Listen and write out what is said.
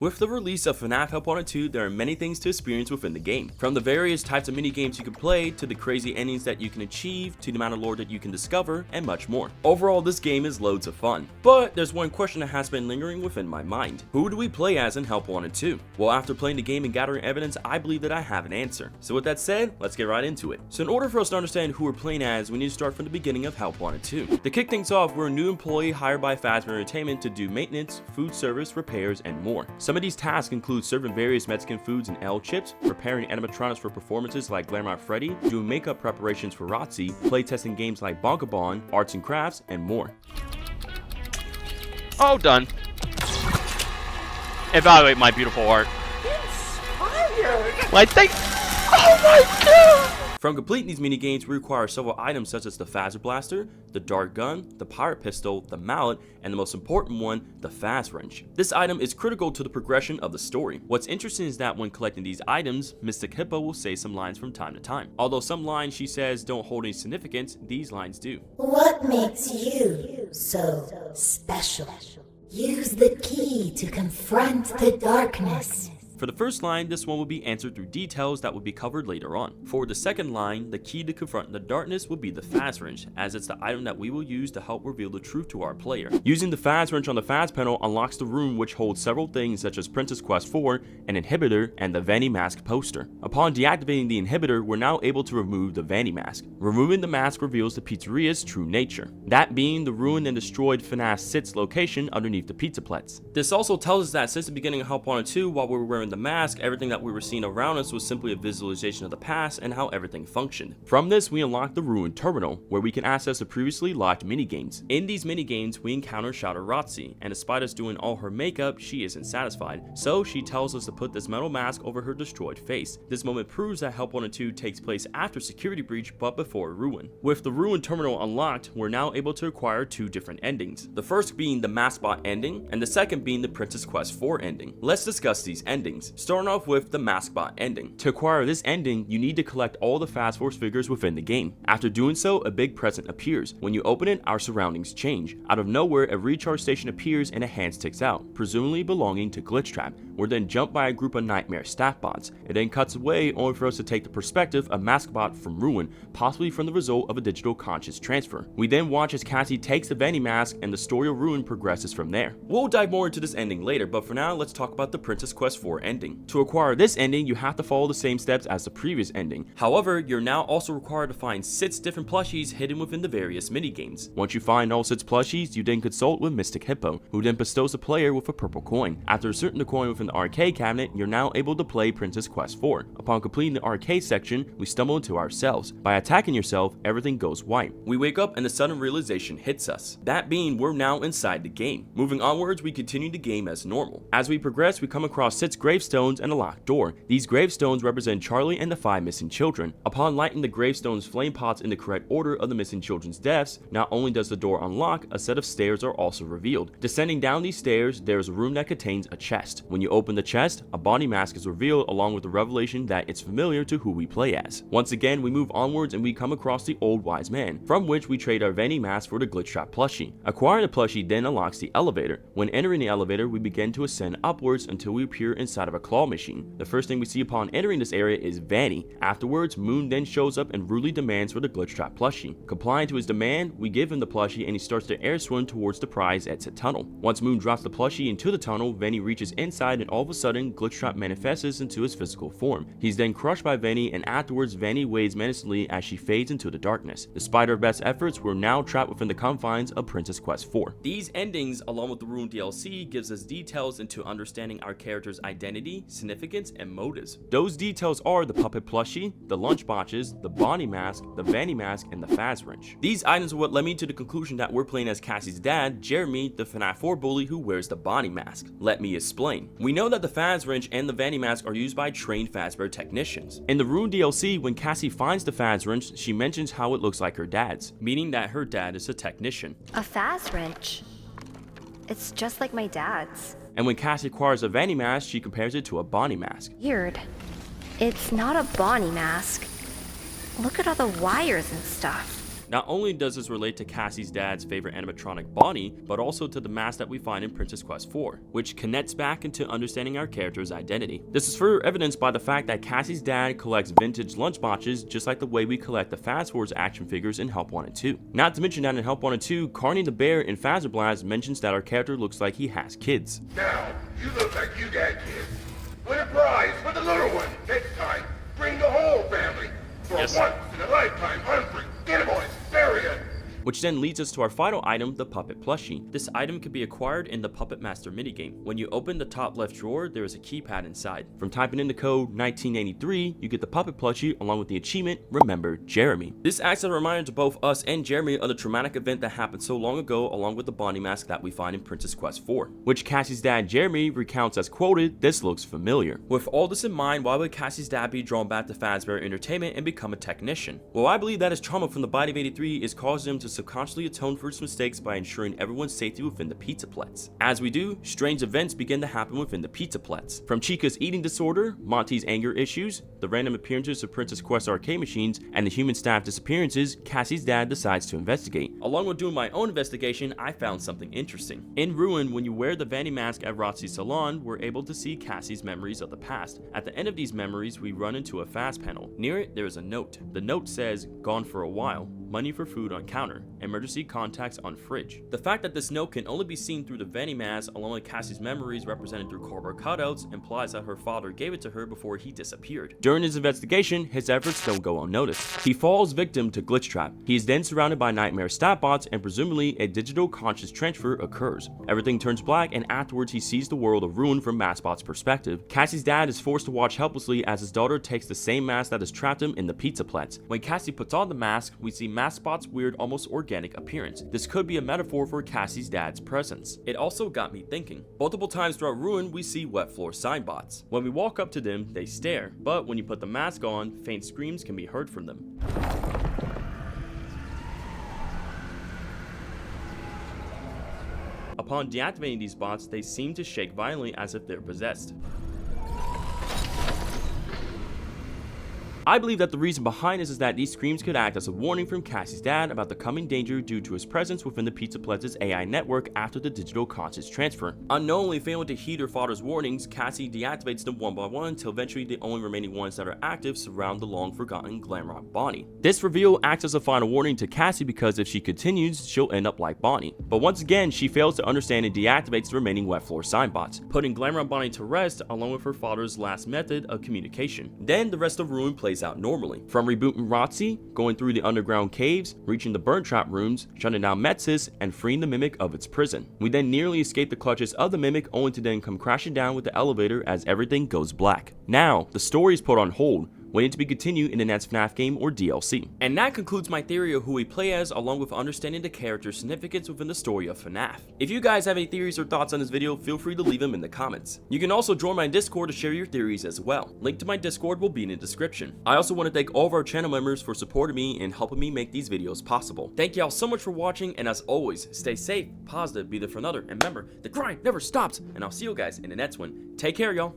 With the release of FNAF Help Wanted 2, there are many things to experience within the game. From the various types of mini-games you can play, to the crazy endings that you can achieve, to the amount of lore that you can discover, and much more. Overall, this game is loads of fun. But there's one question that has been lingering within my mind. Who do we play as in Help Wanted 2? Well, after playing the game and gathering evidence, I believe that I have an answer. So with that said, let's get right into it. So in order for us to understand who we're playing as, we need to start from the beginning of Help Wanted 2. To kick things off, we're a new employee hired by Phasma Entertainment to do maintenance, food service, repairs, and more. Some of these tasks include serving various Mexican foods and L chips, preparing animatronics for performances like Glamour Freddy, doing makeup preparations for Rotzi, playtesting games like Bonkabon, arts and crafts, and more. Oh, done. Evaluate my beautiful art. Inspired! Like, oh my god! From completing these mini-games, we require several items such as the Phaser Blaster, the Dart Gun, the Pirate Pistol, the Mallet, and the most important one, the Phas Wrench. This item is critical to the progression of the story. What's interesting is that when collecting these items, Mystic Hippo will say some lines from time to time. Although some lines she says don't hold any significance, these lines do. What makes you so special? Use the key to confront the darkness. For the first line, this one will be answered through details that will be covered later on. For the second line, the key to confront the darkness will be the Phas Wrench, as it's the item that we will use to help reveal the truth to our player. Using the Phas Wrench on the Phas panel unlocks the room, which holds several things such as Princess Quest 4, an inhibitor, and the Vanny Mask poster. Upon deactivating the inhibitor, we're now able to remove the Vanny Mask. Removing the mask reveals the pizzeria's true nature, that being the ruined and destroyed FNAF Sits location underneath the Pizza Plets. This also tells us that since the beginning of Help Wanted 2, while we were wearing the mask, everything that we were seeing around us was simply a visualization of the past and how everything functioned. From this, we unlock the Ruined Terminal, where we can access the previously locked minigames. In these minigames, we encounter Shadow Rotzi, and despite us doing all her makeup, she isn't satisfied, so she tells us to put this metal mask over her destroyed face. This moment proves that Help Wanted 2 takes place after Security Breach but before Ruin. With the Ruined Terminal unlocked, we're now able to acquire two different endings, the first being the Maskbot ending, and the second being the Princess Quest 4 ending. Let's discuss these endings. Starting off with the Maskbot ending. To acquire this ending, you need to collect all the Fast Force figures within the game. After doing so, a big present appears. When you open it, our surroundings change. Out of nowhere, a recharge station appears and a hand sticks out, presumably belonging to Glitchtrap. We're then jumped by a group of Nightmare staff bots. It then cuts away, only for us to take the perspective of Maskbot from Ruin, possibly from the result of a digital conscious transfer. We then watch as Cassie takes the Vanny Mask and the story of Ruin progresses from there. We'll dive more into this ending later, but for now, let's talk about the Princess Quest 4 ending. To acquire this ending, you have to follow the same steps as the previous ending. However, you're now also required to find 6 different plushies hidden within the various minigames. Once you find all 6 plushies, you then consult with Mystic Hippo, who then bestows the player with a purple coin. After inserting the coin within the arcade cabinet, you're now able to play Princess Quest 4. Upon completing the arcade section, we stumble into ourselves. By attacking yourself, everything goes white. We wake up and the sudden realization hits us. That being, we're now inside the game. Moving onwards, we continue the game as normal. As we progress, we come across 6 gravestones and a locked door. These gravestones represent Charlie and the 5 missing children. Upon lighting the gravestones flame pots in the correct order of the missing children's deaths, not only does the door unlock, a set of stairs are also revealed. Descending down these stairs, there is a room that contains a chest. When you open the chest, a body mask is revealed along with the revelation that it's familiar to who we play as. Once again, we move onwards and we come across the Old Wise Man, from which we trade our Vanny Mask for the Glitchtrap plushie. Acquiring the plushie then unlocks the elevator. When entering the elevator, we begin to ascend upwards until we appear inside of a claw machine. The first thing we see upon entering this area is Vanny. Afterwards, Moon then shows up and rudely demands for the Glitchtrap plushie. Complying to his demand, we give him the plushie and he starts to air swim towards the prize exit tunnel. Once Moon drops the plushie into the tunnel, Vanny reaches inside and all of a sudden, Glitchtrap manifests into his physical form. He's then crushed by Vanny, and afterwards Vanny waves menacingly as she fades into the darkness. Despite our best efforts, we're now trapped within the confines of Princess Quest 4. These endings, along with the Ruined DLC, gives us details into understanding our character's identity, significance, and motives. Those details are the puppet plushie, the lunch boxes, the Bonnie mask, the Vanny mask, and the Phas Wrench. These items are what led me to the conclusion that we're playing as Cassie's dad, Jeremy, the FNAF 4 bully who wears the Bonnie mask. Let me explain. We know that the Phas Wrench and the Vanny mask are used by trained Fazbear technicians. In the Ruined DLC, when Cassie finds the Phas Wrench, she mentions how it looks like her dad's, meaning that her dad is a technician. A Phas Wrench? It's just like my dad's. And when Cassie acquires a Vanny mask, she compares it to a Bonnie mask. Weird. It's not a Bonnie mask. Look at all the wires and stuff. Not only does this relate to Cassie's dad's favorite animatronic Bonnie, but also to the mask that we find in Princess Quest 4, which connects back into understanding our character's identity. This is further evidenced by the fact that Cassie's dad collects vintage lunchboxes just like the way we collect the Fast Force action figures in Help Wanted 2. Not to mention that in Help Wanted 2, Carney the Bear in Phasma Blast mentions that our character looks like he has kids. Now, you look like you got kids. Win a prize for the little one. Next time, bring the whole family. For Yes. once in a lifetime, unforgettable experience. Which then leads us to our final item, the Puppet Plushie. This item can be acquired in the Puppet Master minigame. When you open the top left drawer, there is a keypad inside. From typing in the code 1983, you get the Puppet Plushie along with the achievement, Remember Jeremy. This acts as a reminder to both us and Jeremy of the traumatic event that happened so long ago, along with the Bonnie mask that we find in Princess Quest 4, which Cassie's dad Jeremy recounts as quoted, "This looks familiar." With all this in mind, why would Cassie's dad be drawn back to Fazbear Entertainment and become a technician? Well, I believe that his trauma from the bite of 83 is causing him to subconsciously atone for his mistakes by ensuring everyone's safety within the Pizzaplex. As we do, strange events begin to happen within the Pizzaplex. From Chica's eating disorder, Monty's anger issues, the random appearances of Princess Quest arcade machines, and the human staff disappearances, Cassie's dad decides to investigate. Along with doing my own investigation, I found something interesting. In Ruin, when you wear the Vanny mask at Rotzi's salon, we're able to see Cassie's memories of the past. At the end of these memories, we run into a fast panel. Near it, there is a note. The note says, "Gone for a while. Money for food on counter. Emergency contacts on fridge." The fact that this note can only be seen through the Vanny mask along with Cassie's memories represented through cardboard cutouts implies that her father gave it to her before he disappeared. During his investigation, his efforts don't go unnoticed. He falls victim to Glitch Trap. He is then surrounded by nightmare stat bots and presumably a digital conscious transfer occurs. Everything turns black and afterwards he sees the world of Ruin from Maskbot's perspective. Cassie's dad is forced to watch helplessly as his daughter takes the same mask that has trapped him in the Pizzaplex. When Cassie puts on the mask, we see Maskbot's weird, almost organic appearance. This could be a metaphor for Cassie's dad's presence. It also got me thinking. Multiple times throughout Ruin, we see wet floor sign bots. When we walk up to them, they stare, but when you put the mask on, faint screams can be heard from them. Upon deactivating these bots, they seem to shake violently as if they're possessed. I believe that the reason behind this is that these screams could act as a warning from Cassie's dad about the coming danger due to his presence within the Pizzaplex's AI network after the digital conscious transfer. Unknowingly failing to heed her father's warnings, Cassie deactivates them one by one until eventually the only remaining ones that are active surround the long-forgotten Glamrock Bonnie. This reveal acts as a final warning to Cassie because if she continues, she'll end up like Bonnie. But once again, she fails to understand and deactivates the remaining wet floor sign bots, putting Glamrock Bonnie to rest along with her father's last method of communication. Then the rest of Ruin plays out normally. From rebooting Rotzi, going through the underground caves, reaching the burn trap rooms, shutting down Metzis, and freeing the Mimic of its prison. We then nearly escape the clutches of the Mimic only to then come crashing down with the elevator as everything goes black. Now, the story is put on hold, waiting to be continued in the next FNAF game or DLC. And that concludes my theory of who we play as, along with understanding the character's significance within the story of FNAF. If you guys have any theories or thoughts on this video, feel free to leave them in the comments. You can also join my Discord to share your theories as well. Link to my Discord will be in the description. I also want to thank all of our channel members for supporting me and helping me make these videos possible. Thank y'all so much for watching, and as always, stay safe, positive, be there for another, and remember, the grind never stops, and I'll see you guys in the next one. Take care, y'all.